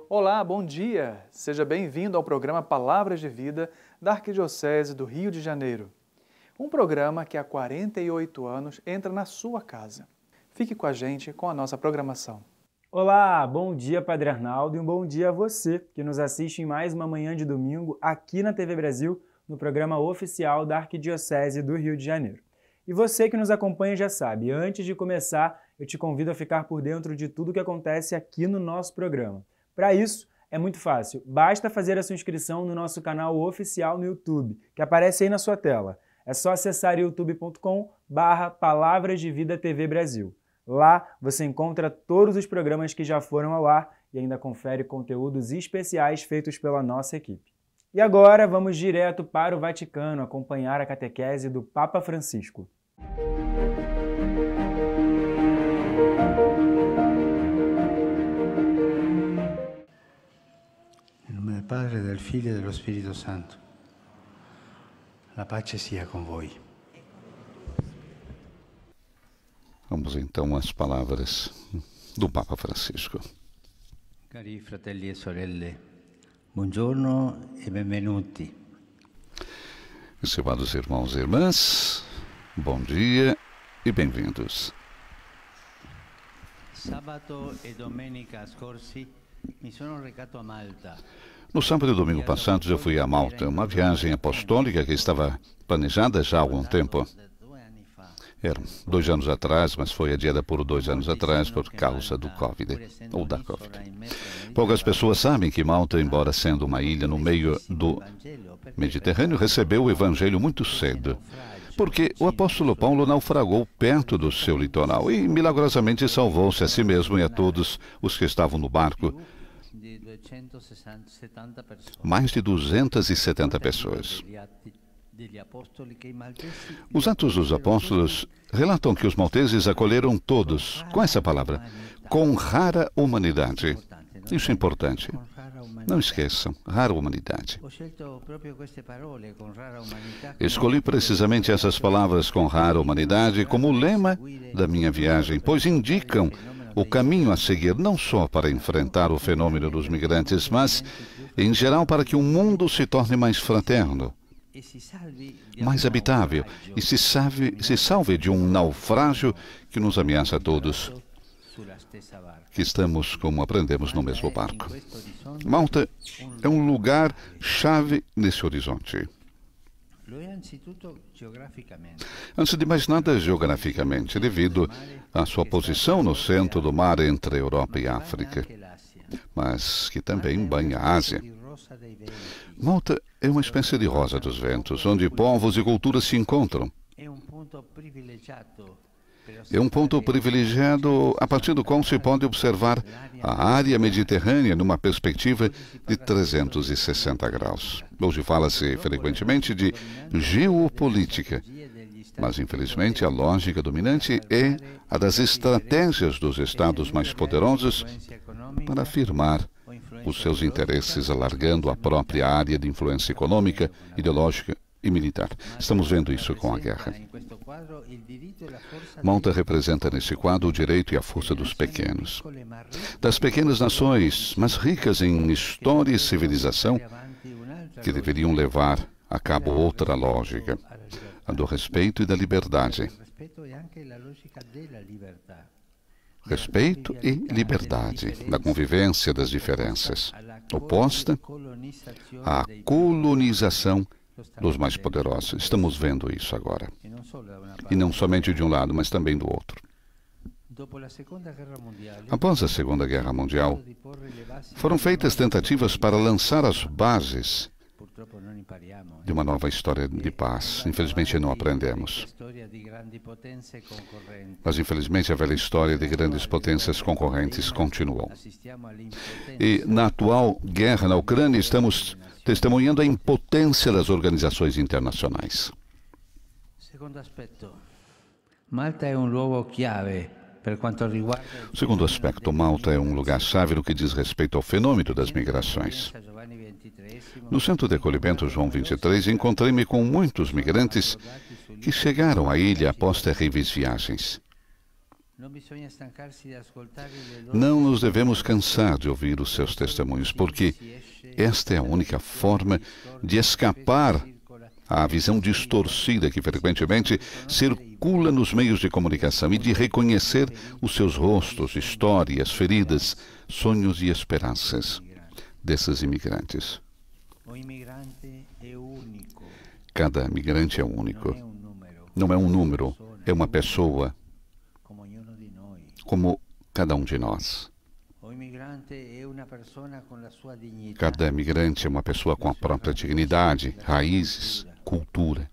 Olá, bom dia! Seja bem-vindo ao programa Palavras de Vida da Arquidiocese do Rio de Janeiro. Um programa que há 48 anos entra na sua casa. Fique com a gente com a nossa programação. Olá, bom dia Padre Arnaldo e um bom dia a você que nos assiste em mais uma manhã de domingo aqui na TV Brasil, no programa oficial da Arquidiocese do Rio de Janeiro. E você que nos acompanha já sabe, antes de começar, eu te convido a ficar por dentro de tudo que acontece aqui no nosso programa. Para isso, é muito fácil, basta fazer a sua inscrição no nosso canal oficial no YouTube, que aparece aí na sua tela. É só acessar youtube.com/Palavras de Vida TV Brasil. Lá você encontra todos os programas que já foram ao ar e ainda confere conteúdos especiais feitos pela nossa equipe. E agora vamos direto para o Vaticano acompanhar a catequese do Papa Francisco. Em nome do Padre, do Filho e do Espírito Santo. A pace sia com voi. Vamos então às palavras do Papa Francisco. Cari fratelli e sorelle, buongiorno e benvenuti. Estimados irmãos e irmãs, bom dia e bem-vindos. Sabato e domenica scorsi mi sono recato a Malta. No sábado e domingo passados eu fui a Malta, uma viagem apostólica que estava planejada já há algum tempo. Era 2 anos atrás, mas foi adiada por 2 anos atrás por causa do Covid, ou da Covid. Poucas pessoas sabem que Malta, embora sendo uma ilha no meio do Mediterrâneo, recebeu o Evangelho muito cedo, porque o apóstolo Paulo naufragou perto do seu litoral e milagrosamente salvou-se a si mesmo e a todos os que estavam no barco. Mais de 270 pessoas. Os Atos dos Apóstolos relatam que os malteses acolheram todos, com essa palavra, com rara humanidade. Isso é importante. Não esqueçam, rara humanidade. Escolhi precisamente essas palavras, com rara humanidade, como lema da minha viagem, pois indicam o caminho a seguir não só para enfrentar o fenômeno dos migrantes, mas, em geral, para que o mundo se torne mais fraterno, mais habitável e se salve de um naufrágio que nos ameaça a todos, que estamos, como aprendemos, no mesmo barco. Malta é um lugar-chave nesse horizonte. Antes de mais nada, geograficamente, devido à sua posição no centro do mar entre a Europa e a África, mas que também banha a Ásia. Malta é uma espécie de rosa dos ventos, onde povos e culturas se encontram. É um ponto privilegiado a partir do qual se pode observar a área mediterrânea numa perspectiva de 360 graus. Hoje fala-se frequentemente de geopolítica, mas infelizmente a lógica dominante é a das estratégias dos estados mais poderosos para afirmar os seus interesses, alargando a própria área de influência econômica, ideológica e militar. Estamos vendo isso com a guerra. Malta representa nesse quadro o direito e a força dos pequenos, das pequenas nações, mas ricas em história e civilização, que deveriam levar a cabo outra lógica, a do respeito e da liberdade. Respeito e liberdade, da convivência das diferenças, oposta à colonização dos mais poderosos. Estamos vendo isso agora. E não somente de um lado, mas também do outro. Após a Segunda Guerra Mundial, foram feitas tentativas para lançar as bases de uma nova história de paz. Infelizmente não aprendemos. Mas infelizmente a velha história de grandes potências concorrentes continuou. E na atual guerra na Ucrânia estamos testemunhando a impotência das organizações internacionais. Segundo aspecto, Malta é um lugar-chave no que diz respeito ao fenômeno das migrações. No centro de acolhimento João 23, encontrei-me com muitos migrantes que chegaram à ilha após terríveis viagens. Não nos devemos cansar de ouvir os seus testemunhos, porque esta é a única forma de escapar à visão distorcida que frequentemente circula nos meios de comunicação e de reconhecer os seus rostos, histórias, feridas, sonhos e esperanças desses imigrantes. Cada migrante é único. Não é um número, é uma pessoa, como cada um de nós. Cada migrante é uma pessoa com a própria dignidade, raízes, cultura.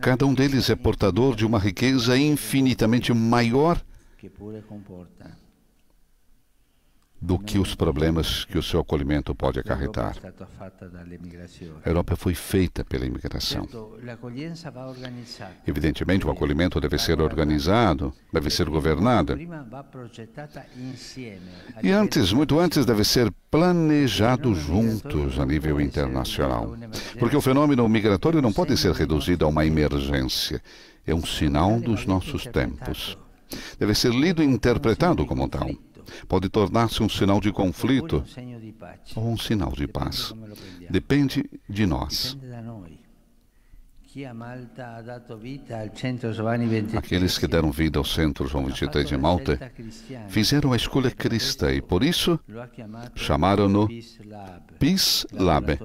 Cada um deles é portador de uma riqueza infinitamente maior do que os problemas que o seu acolhimento pode acarretar. A Europa foi feita pela imigração. Evidentemente, o acolhimento deve ser organizado, deve ser governado. E antes, muito antes, deve ser planejado juntos a nível internacional. Porque o fenômeno migratório não pode ser reduzido a uma emergência. É um sinal dos nossos tempos. Deve ser lido e interpretado como tal. Pode tornar-se um sinal de conflito ou um sinal de paz. Depende de nós. Aqueles que deram vida ao Centro João 23 de Malta fizeram a escolha cristã e, por isso, chamaram-no Peace Lab,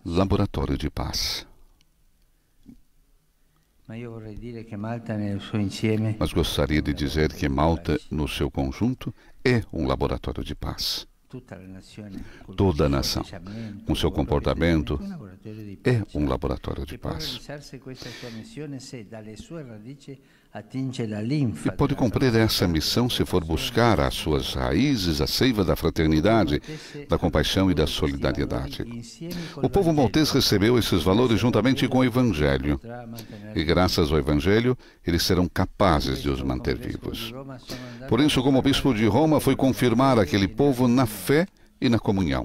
Laboratório de Paz. Mas gostaria de dizer que Malta, no seu conjunto, é um laboratório de paz. Toda a nação, com seu comportamento, é um laboratório de paz. E pode cumprir essa missão se for buscar as suas raízes, a seiva da fraternidade, da compaixão e da solidariedade. O povo maltês recebeu esses valores juntamente com o Evangelho. E graças ao Evangelho, eles serão capazes de os manter vivos. Por isso, como bispo de Roma, foi confirmar aquele povo na fé e na comunhão.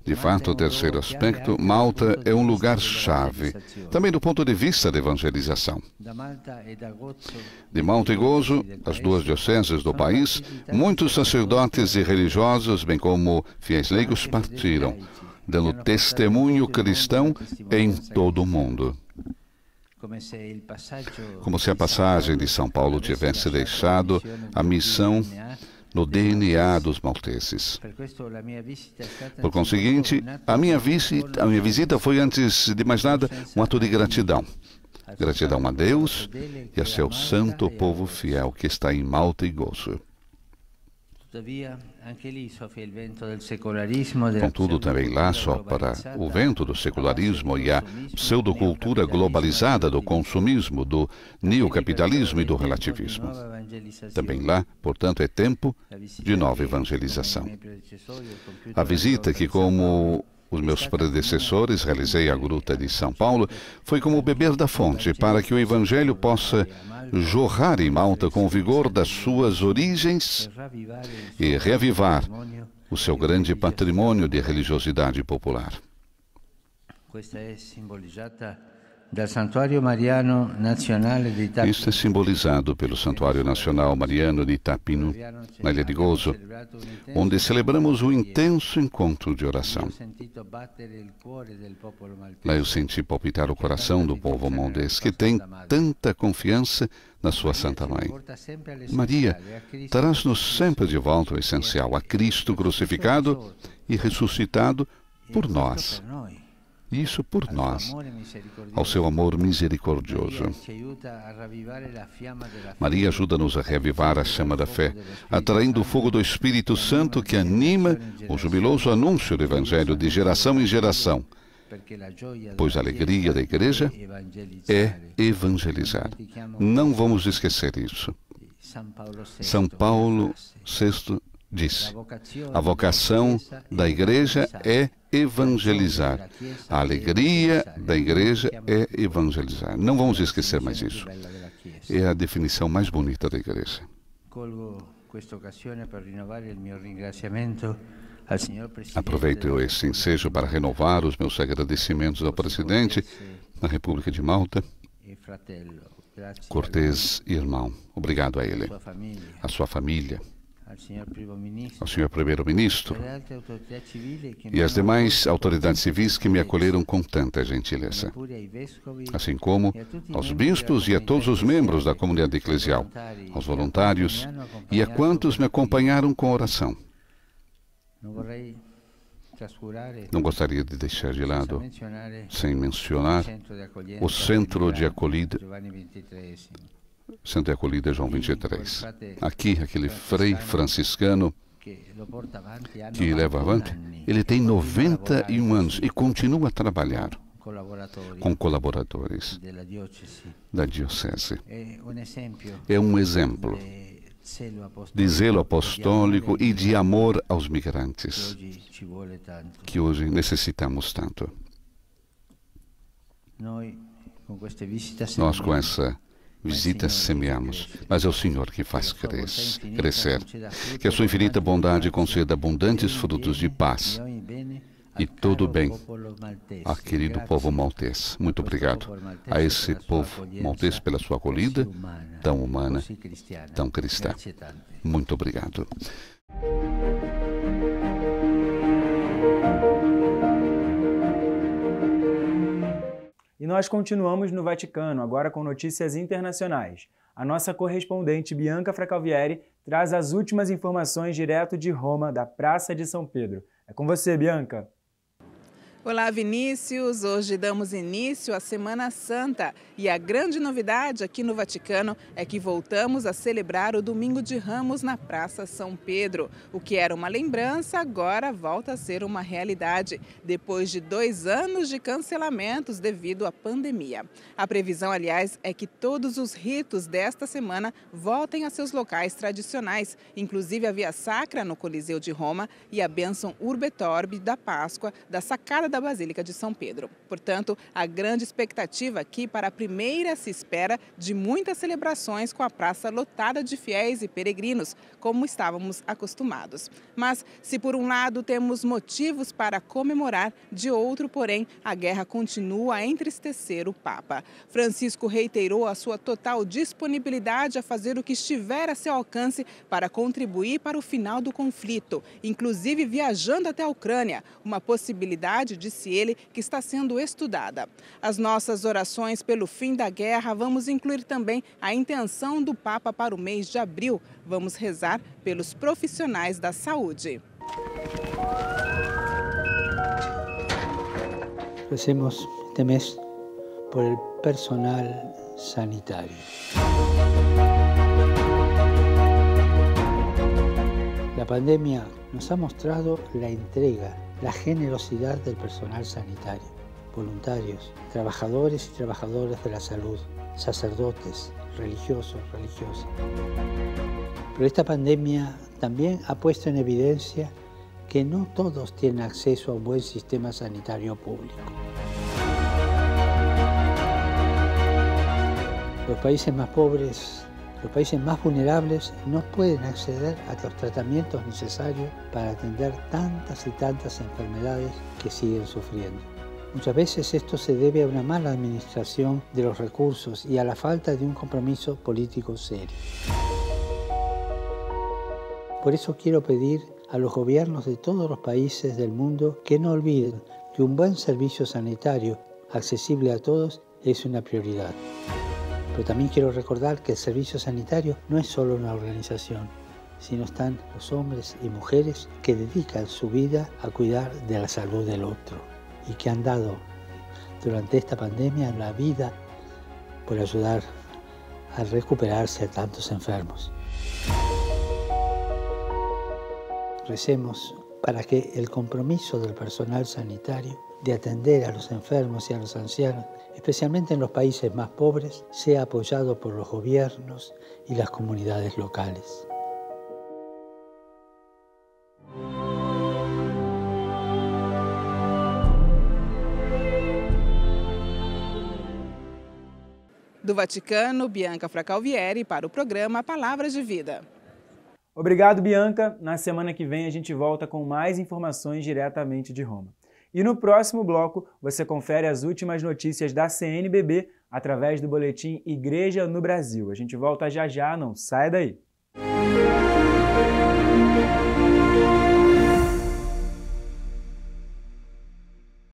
De fato, o terceiro aspecto, Malta é um lugar-chave, também do ponto de vista da evangelização. De Malta e Gozo, as duas dioceses do país, muitos sacerdotes e religiosos, bem como fiéis leigos, partiram, dando testemunho cristão em todo o mundo. Como se a passagem de São Paulo tivesse deixado a missão no DNA dos malteses. Por conseguinte, a minha visita foi, antes de mais nada, um ato de gratidão. Gratidão a Deus e a seu santo povo fiel que está em Malta e Gozo. Contudo, também lá sopra o vento do secularismo e a pseudocultura globalizada do consumismo, do neocapitalismo e do relativismo. Também lá, portanto, é tempo de nova evangelização. A visita que, como os meus predecessores, realizei à Gruta de São Paulo, foi como beber da fonte, para que o Evangelho possa jorrar em Malta com o vigor das suas origens e reavivar o seu grande patrimônio de religiosidade popular. Isto é simbolizado pelo Santuário Nacional Mariano de Itapinu, na Ilha de Gozo, onde celebramos um intenso encontro de oração. Lá eu senti palpitar o coração do povo maltês, que tem tanta confiança na sua Santa Mãe. Maria, traz-nos sempre de volta o essencial, a Cristo crucificado e ressuscitado por nós. Isso por nós, ao seu amor misericordioso. Maria ajuda-nos a reavivar a chama da fé, atraindo o fogo do Espírito Santo que anima o jubiloso anúncio do Evangelho de geração em geração, pois a alegria da Igreja é evangelizar. Não vamos esquecer isso. São Paulo VI disse: a vocação da Igreja é evangelizar. A alegria da Igreja é evangelizar. Não vamos esquecer mais isso. É a definição mais bonita da Igreja. Aproveito esse ensejo para renovar os meus agradecimentos ao presidente da República de Malta cortês irmão. Obrigado a ele, a sua família, ao senhor primeiro-ministro e às demais autoridades civis que me acolheram com tanta gentileza, assim como aos bispos e a todos os membros da comunidade eclesial, aos voluntários e a quantos me acompanharam com oração. Não gostaria de deixar de lado, sem mencionar, o Centro de Acolhida João 23. Aqui, aquele frei franciscano que leva avante, ele tem 91 anos e continua a trabalhar com colaboradores da diocese. É um exemplo de zelo apostólico e de amor aos migrantes, que hoje necessitamos tanto. Nós, com essa visita, semeamos, mas é o Senhor que faz crescer. Que a sua infinita bondade conceda abundantes frutos de paz e todo bem ao querido povo maltês. Muito obrigado a esse povo maltês pela sua acolhida tão humana, tão cristã. Muito obrigado. E nós continuamos no Vaticano, agora com notícias internacionais. A nossa correspondente Bianca Fracalvieri traz as últimas informações direto de Roma, da Praça de São Pedro. É com você, Bianca. Olá, Vinícius! Hoje damos início à Semana Santa e a grande novidade aqui no Vaticano é que voltamos a celebrar o Domingo de Ramos na Praça São Pedro. O que era uma lembrança agora volta a ser uma realidade, depois de 2 anos de cancelamentos devido à pandemia. A previsão, aliás, é que todos os ritos desta semana voltem a seus locais tradicionais, inclusive a Via Sacra no Coliseu de Roma e a bênção Urbe et Orbi da Páscoa da Sacada da Basílica de São Pedro. Portanto, a grande expectativa aqui para a primeira se espera de muitas celebrações com a praça lotada de fiéis e peregrinos, como estávamos acostumados. Mas, se por um lado temos motivos para comemorar, de outro, porém, a guerra continua a entristecer o Papa. Francisco reiterou a sua total disponibilidade a fazer o que estiver a seu alcance para contribuir para o final do conflito, inclusive viajando até a Ucrânia, uma possibilidade, disse ele, que está sendo estudada. As nossas orações pelo fim da guerra vamos incluir também a intenção do Papa para o mês de abril. Vamos rezar pelos profissionais da saúde. Recemos este mês por el personal sanitario. La pandemia nos ha mostrado la entrega, la generosidad del personal sanitario, voluntarios, trabajadores y trabajadoras de la salud, sacerdotes, religiosos, religiosas. Pero esta pandemia también ha puesto en evidencia que no todos tienen acceso a un buen sistema sanitario público. Los países más pobres, los países más vulnerables no pueden acceder a los tratamientos necesarios para atender tantas y tantas enfermedades que siguen sufriendo. Muchas veces esto se debe a una mala administración de los recursos y a la falta de un compromiso político serio. Por eso quiero pedir a los gobiernos de todos los países del mundo que no olviden que un buen servicio sanitario accesible a todos es una prioridad. Pero también quiero recordar que el servicio sanitario no es solo una organización, sino están los hombres y mujeres que dedican su vida a cuidar de la salud del otro y que han dado durante esta pandemia la vida por ayudar a recuperarse a tantos enfermos. Recemos para que el compromiso del personal sanitario de atender a los enfermos y a los ancianos, especialmente en los países más pobres, sea apoyado por los gobiernos y las comunidades locales. Do Vaticano, Bianca Fracalvieri para o programa Palavras de Vida. Obrigado, Bianca. Na semana que vem a gente volta com mais informações diretamente de Roma. E no próximo bloco, você confere as últimas notícias da CNBB através do boletim Igreja no Brasil. A gente volta já já, não sai daí!